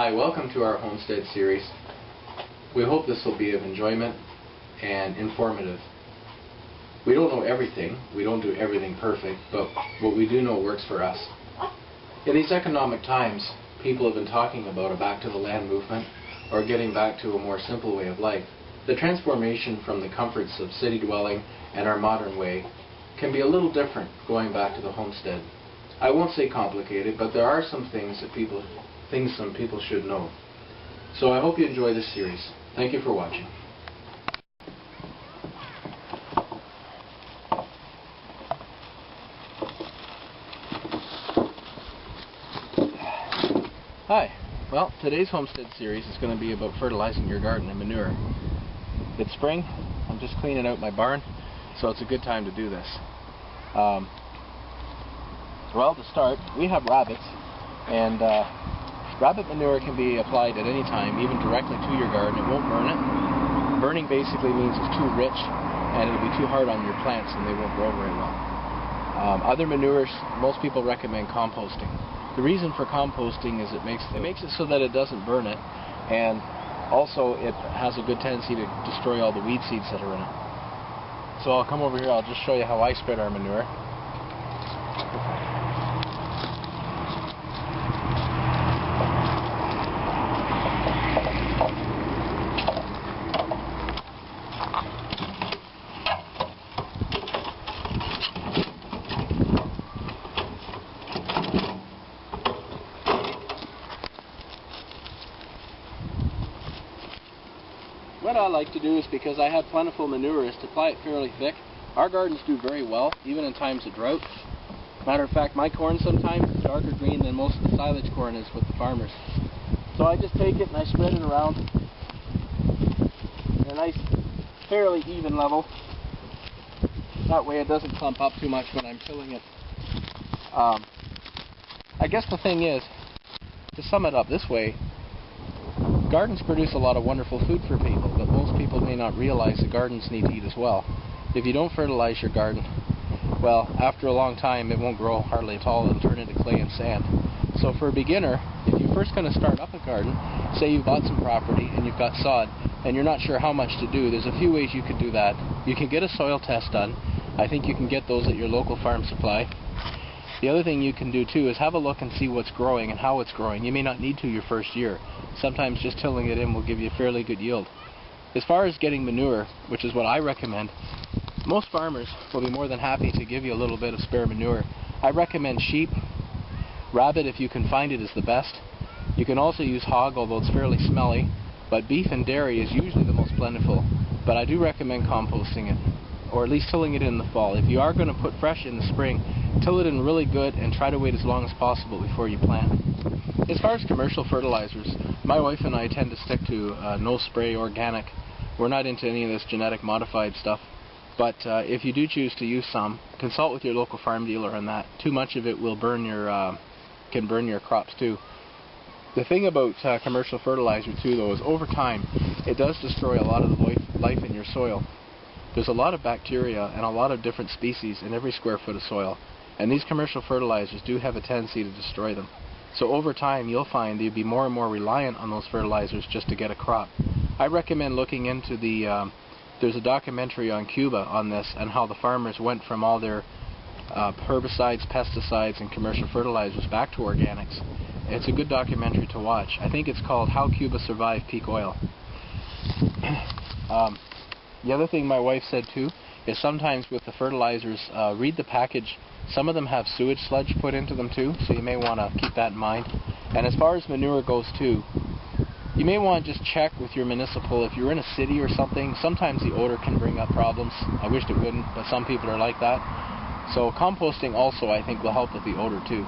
Hi, welcome to our Homestead series. We hope this will be of enjoyment and informative. We don't know everything, we don't do everything perfect, but what we do know works for us. In these economic times, people have been talking about a back to the land movement or getting back to a more simple way of life. The transformation from the comforts of city dwelling and our modern way can be a little different going back to the homestead. I won't say complicated, but there are some things that some people should know. So I hope you enjoy this series. Thank you for watching. Hi. Well, today's Homestead series is going to be about fertilizing your garden and manure. It's spring. I'm just cleaning out my barn, so it's a good time to do this. Well, to start, we have rabbits, and rabbit manure can be applied at any time, even directly to your garden. It won't burn it. Burning basically means it's too rich, and it'll be too hard on your plants, and they won't grow very well. Other manures, most people recommend composting. The reason for composting is it makes it so that it doesn't burn it, and also it has a good tendency to destroy all the weed seeds that are in it. So I'll come over here, I'll just show you how I spread our manure. What I like to do is, because I have plentiful manure, is to apply it fairly thick. Our gardens do very well, even in times of drought. Matter of fact, my corn sometimes is darker green than most of the silage corn is with the farmers. So I just take it and I spread it around at a nice, fairly even level. That way it doesn't clump up too much when I'm tilling it. I guess the thing is, to sum it up this way, gardens produce a lot of wonderful food for people, but most people may not realize that gardens need to eat as well. If you don't fertilize your garden, well, after a long time it won't grow hardly at all and turn into clay and sand. So for a beginner, if you're first going to start up a garden, say you've bought some property and you've got sod and you're not sure how much to do, there's a few ways you can do that. You can get a soil test done. I think you can get those at your local farm supply. The other thing you can do too is have a look and see what's growing and how it's growing. You may not need to your first year. Sometimes just tilling it in will give you a fairly good yield. As far as getting manure, which is what I recommend, most farmers will be more than happy to give you a little bit of spare manure. I recommend sheep. Rabbit, if you can find it, is the best. You can also use hog, although it's fairly smelly, but beef and dairy is usually the most plentiful. But I do recommend composting it, or at least tilling it in the fall. If you are going to put fresh in the spring, till it in really good and try to wait as long as possible before you plant. As far as commercial fertilizers, my wife and I tend to stick to no spray organic. We're not into any of this genetic modified stuff. But if you do choose to use some, consult with your local farm dealer on that. Too much of it will can burn your crops too. The thing about commercial fertilizer too, though, is over time it does destroy a lot of the life in your soil. There's a lot of bacteria and a lot of different species in every square foot of soil, and these commercial fertilizers do have a tendency to destroy them. So over time you'll find that you'll be more and more reliant on those fertilizers just to get a crop. I recommend looking into there's a documentary on Cuba on this and how the farmers went from all their herbicides, pesticides, and commercial fertilizers back to organics. It's a good documentary to watch. I think it's called How Cuba Survived Peak Oil. The other thing my wife said too is sometimes with the fertilizers, read the package. Some of them have sewage sludge put into them too, so you may want to keep that in mind. And as far as manure goes too, you may want to just check with your municipal. If you're in a city or something, sometimes the odor can bring up problems. I wish it wouldn't, but some people are like that. So composting also, I think, will help with the odor too.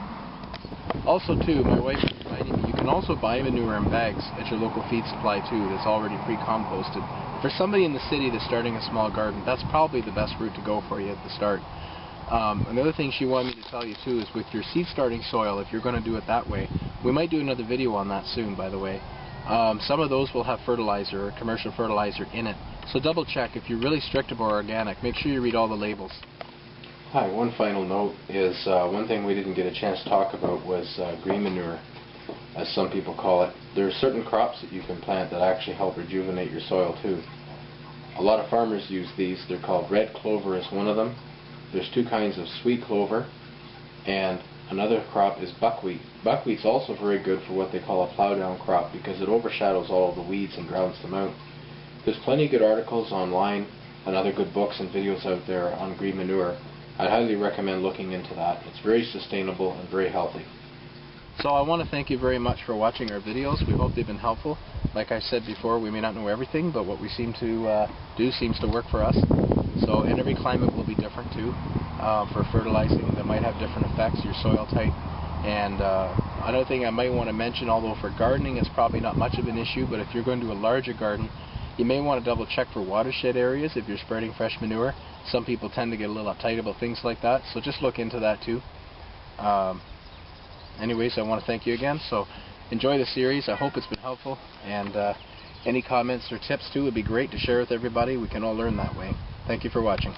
Also too, my wife is reminding me, you can also buy manure in bags at your local feed supply too that's already pre-composted. For somebody in the city that's starting a small garden, that's probably the best route to go for you at the start. Another thing she wanted me to tell you too is with your seed starting soil, if you're going to do it that way, we might do another video on that soon, by the way. Some of those will have fertilizer or commercial fertilizer in it. So double check. If you're really strict about organic, make sure you read all the labels. Hi, one final note is one thing we didn't get a chance to talk about was green manure. as some people call it. There are certain crops that you can plant that actually help rejuvenate your soil too. A lot of farmers use these. They're called red clover is one of them. There's two kinds of sweet clover, and another crop is buckwheat. Buckwheat's also very good for what they call a plow down crop because it overshadows all of the weeds and drowns them out. There's plenty of good articles online and other good books and videos out there on green manure. I'd highly recommend looking into that. It's very sustainable and very healthy. So I want to thank you very much for watching our videos. We hope they've been helpful. Like I said before, we may not know everything, but what we seem to do seems to work for us. So, and every climate will be different too. For fertilizing, that might have different effects, your soil type. And another thing I might want to mention, although for gardening it's probably not much of an issue, but if you're going to do a larger garden, you may want to double check for watershed areas if you're spreading fresh manure. Some people tend to get a little uptight about things like that, so just look into that too. Anyways, I want to thank you again, so enjoy the series. I hope it's been helpful, and any comments or tips too would be great to share with everybody. We can all learn that way. Thank you for watching.